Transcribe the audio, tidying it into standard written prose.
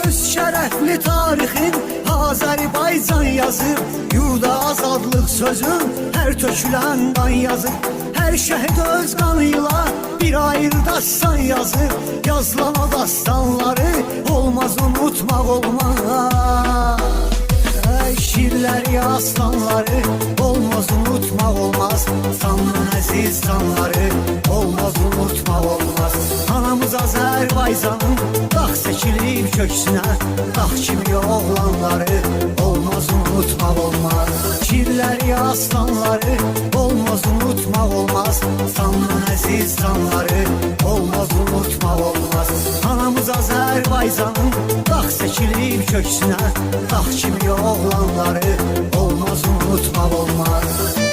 Öz şərəfli tarixin Azərbaycan yazır. Yurda azadlıq sözün hər tökülən qan yazır. Hər şəhid öz qanıyla bir ayrı dastan yazır. Yazılan o dastanları olmaz unutmaq olmaz. Şirləri, aslanları olmaz unutmaq olmaz. Sanın əziz sanları olmaz unutmaq olmaz. Anamız Azərbaycanın dağ çəkilib köksünə, dağ kimi oğlanları olmaz unutmaq olmaz. Şirləri, aslanları olmaz unutmaq olmaz. Sanın əziz sanları olmaz unutmaq olmaz. Anamız Azərbaycanın dağ çəkilib köksünə, dağ kimi oğlanları olmaz unutmaq olmaz.